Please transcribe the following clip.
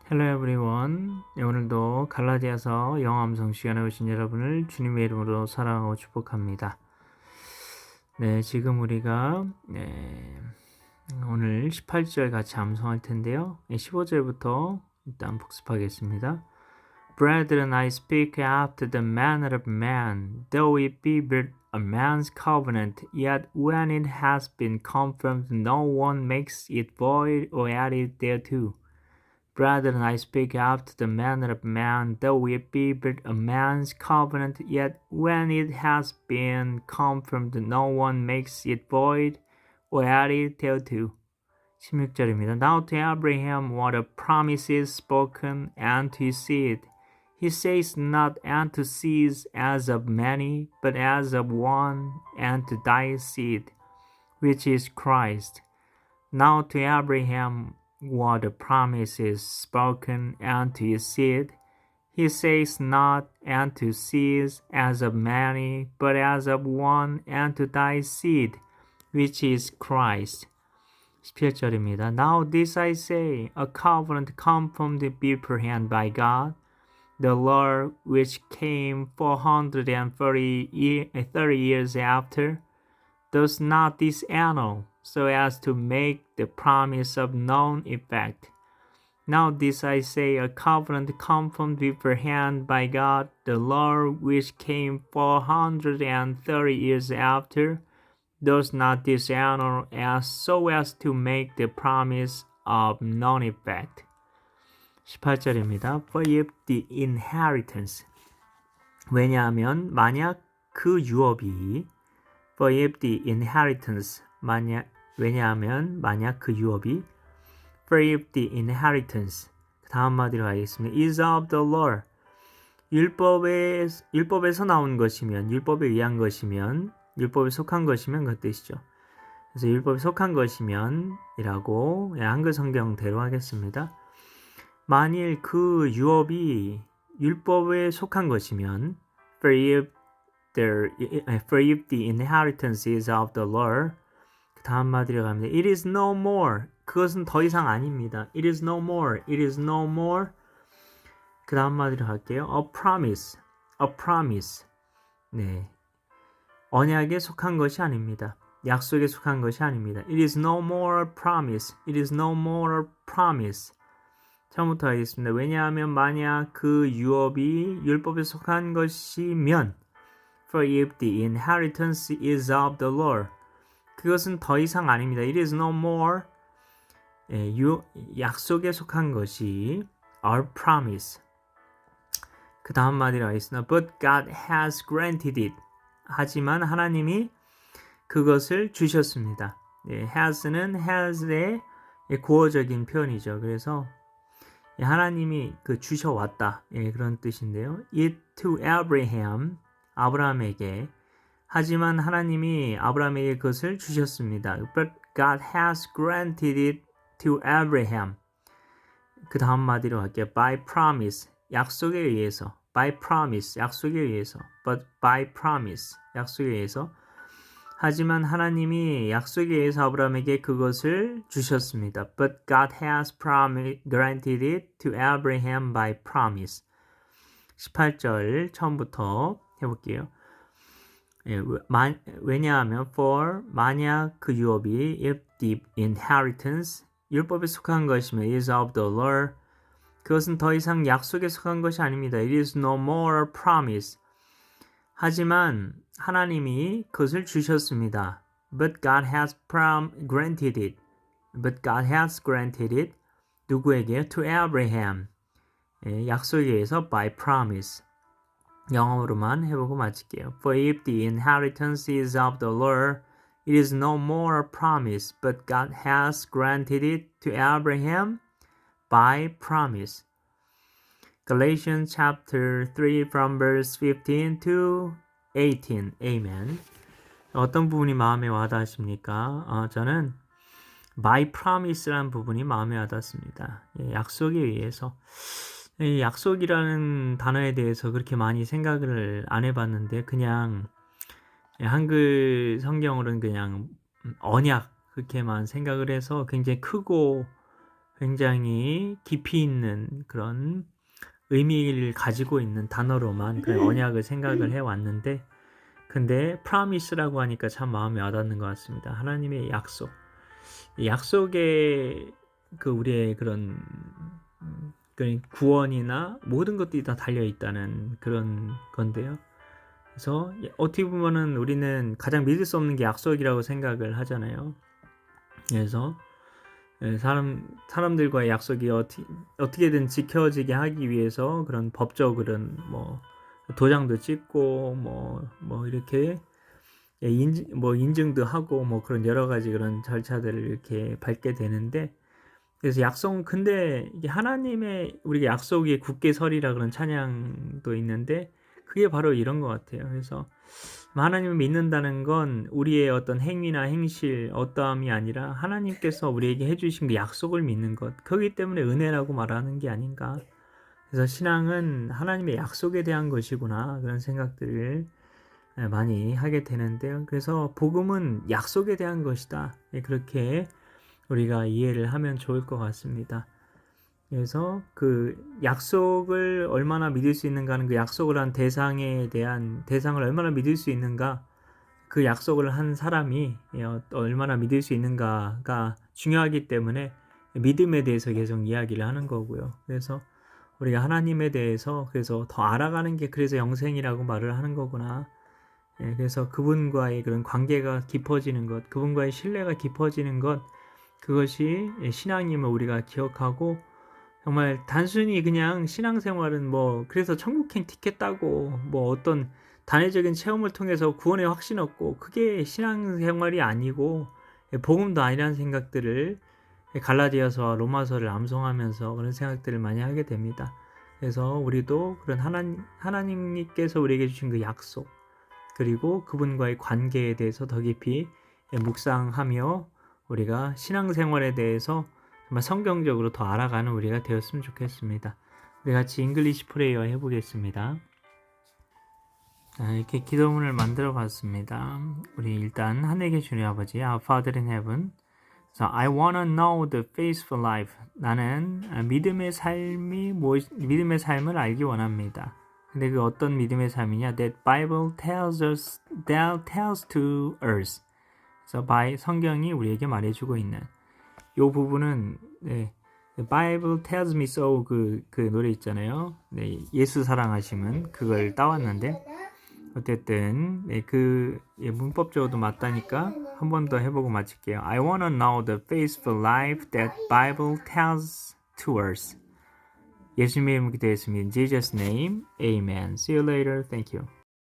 Hello everyone. 네, 오늘도 갈라디아서 영어 암송 시간에 오신 여러분을 주님의 이름으로 사랑하고 축복합니다. 네, 지금 우리가 오늘 18절 같이 암송할 텐데요. 15절부터 일단 복습하겠습니다. Brethren, I speak after the manner of man, though it be but a man's covenant, yet when it has been confirmed, no one makes it void or added thereto. Brethren, I speak after the manner of man, though it be but a man's covenant, yet when it has been confirmed, no one makes it void or added thereto. 16절입니다. Now to Abraham were the promises spoken, and to his seed. He says not unto seeds as of many, but as of one, and to thy seed, which is Christ. Now to Abraham were the promises spoken, and to his seed. He says not unto seeds as of many, but as of one, and to thy seed, which is Christ. 17절입니다. Now this I say, a covenant confirmed beforehand by God, the Lord which came 430 years after, does not disannul, so as to make the promise of none effect. Now this I say, a covenant confirmed beforehand by God, the Lord which came 430 years after, does not disannul, as so as to make the promise of none effect. 18절입니다. For if the inheritance, 왜냐하면 만약 그 유업이 For if the inheritance, 왜냐하면 만약 그 유업이 For if the inheritance, 다음 마디로 가겠습니다. is of the law, 율법에서 나온 것이면, 율법에 의한 것이면, 율법에 속한 것이면 그 뜻이죠. 그래서 율법에 속한 것이면 이라고 한글 성경대로 하겠습니다. 만일 그 유업이 율법에 속한 것이면 For if the inheritance is of the law, 그 다음 마디로 갑니다. It is no more, 그것은 더 이상 아닙니다. It is no more, it is no more. 그 다음 마디로 갈게요. A promise, a promise. 네, 언약에 속한 것이 아닙니다. 약속에 속한 것이 아닙니다. It is no more a promise, it is no more a promise. 처음부터 하겠습니다. 왜냐하면 만약 그 유업이 율법에 속한 것이면 For if the inheritance is of the law, 그것은 더 이상 아닙니다. It is no more, 약속에 속한 것이 our promise. 그 다음 마디로 하겠습니다. But God has granted it. 하지만 하나님이 그것을 주셨습니다. has는 has의 고어적인 표현이죠. 그래서 하나님이 그 주셔왔다, 그런 뜻인데요. It to Abraham, 아브라함에게. 하지만 하나님이 아브라함에게 그것을 주셨습니다. But God has granted it to Abraham. 그 다음 마디로 할게요. By promise, 약속에 의해서. By promise, 약속에 의해서. But by promise, 약속에 의해서. 하지만 하나님이 약속에 의해서 아브라함에게 그것을 주셨습니다. But God has granted it to Abraham by promise. 18절 처음부터 해볼게요. 왜냐하면 for 만약 그 유업이 if the inheritance 율법에 속한 것이면 is of the law, 그것은 더 이상 약속에 속한 것이 아닙니다. It is no more a promise. 하지만 하나님이 그것을 주셨습니다. But God has granted it. But God has granted it. 누구에게? To Abraham. 약속에 의해서 by promise. 영어로만 해보고 마칠게요. For if the inheritance is of the law, it is no more a promise, but God has granted it to Abraham by promise. Galatians chapter 3 from verse 15 to 18. Amen. 어떤 부분이 마음에 와닿으십니까? 저는 by promise라는 부분이 마음에 와닿습니다. 약속에 의해서. 이 약속이라는 단어에 대해서 그렇게 많이 생각을 안 해봤는데 그냥 한글 성경으로는 그냥 언약 그렇게만 생각을 해서 굉장히 크고 굉장히 깊이 있는 그런 의미를 가지고 있는 단어로만 그 언약을 생각을 해왔는데 근데 promise라고 하니까 참 마음에 와닿는 것 같습니다. 하나님의 약속. 이 약속에 그 우리의 그런 그 구원이나 모든 것들이 다 달려 있다는 그런 건데요. 그래서 어떻게 보면은 우리는 가장 믿을 수 없는 게 약속이라고 생각을 하잖아요. 그래서 사람들과의 약속이 어떻게든 지켜지게 하기 위해서 그런 법적으로는 뭐 도장도 찍고 뭐 이렇게 인증도 하고 뭐 그런 여러 가지 그런 절차들을 이렇게 밟게 되는데 그래서 약속은 근데 이게 하나님의 우리가 약속이 굳게 서리라 그런 찬양도 있는데 그게 바로 이런 것 같아요. 그래서 하나님을 믿는다는 건 우리의 어떤 행위나 행실, 어떠함이 아니라 하나님께서 우리에게 해주신 그 약속을 믿는 것. 그렇기 때문에 은혜라고 말하는 게 아닌가. 그래서 신앙은 하나님의 약속에 대한 것이구나. 그런 생각들을 많이 하게 되는데요. 그래서 복음은 약속에 대한 것이다. 그렇게 우리가 이해를 하면 좋을 것 같습니다. 그래서 그 약속을 얼마나 믿을 수 있는가는 그 약속을 한 대상에 대한 대상을 얼마나 믿을 수 있는가 그 약속을 한 사람이 얼마나 믿을 수 있는가가 중요하기 때문에 믿음에 대해서 계속 이야기를 하는 거고요. 그래서 우리가 하나님에 대해서 그래서 더 알아가는 게 그래서 영생이라고 말을 하는 거구나. 그래서 그분과의 그런 관계가 깊어지는 것, 그분과의 신뢰가 깊어지는 것, 그것이 신앙임을 우리가 기억하고 정말 단순히 그냥 신앙생활은 뭐 그래서 천국행 티켓 따고 뭐 어떤 단회적인 체험을 통해서 구원의 확신 얻고 그게 신앙생활이 아니고 복음도 아니라는 생각들을 갈라디아서와 로마서를 암송하면서 그런 생각들을 많이 하게 됩니다. 그래서 우리도 그런 하나님께서 우리에게 주신 그 약속 그리고 그분과의 관계에 대해서 더 깊이 묵상하며 우리가 신앙생활에 대해서 정말 성경적으로 더 알아가는 우리가 되었으면 좋겠습니다. 우리 같이 잉글리시 프레이어 해보겠습니다. 이렇게 기도문을 만들어 봤습니다. 우리 일단 하늘에 계신 우리 아버지, Our Father in Heaven. So I wanna know the faithful life. 나는 믿음의 삶을 알기 원합니다. 근데 그 어떤 믿음의 삶이냐? That Bible tells to us. 그래서 성경이 우리에게 말해주고 있는 이 부분은 The Bible tells me so 그 노래 있잖아요. 네, 예수 사랑하심은 그걸 따왔는데 어쨌든 그 문법적으로도 맞다니까 한 번 더 해보고 마칠게요. I wanna know the faithful life that Bible tells to us. 예수님의 이름으로 기도했습니다. In Jesus' name, Amen. See you later. Thank you.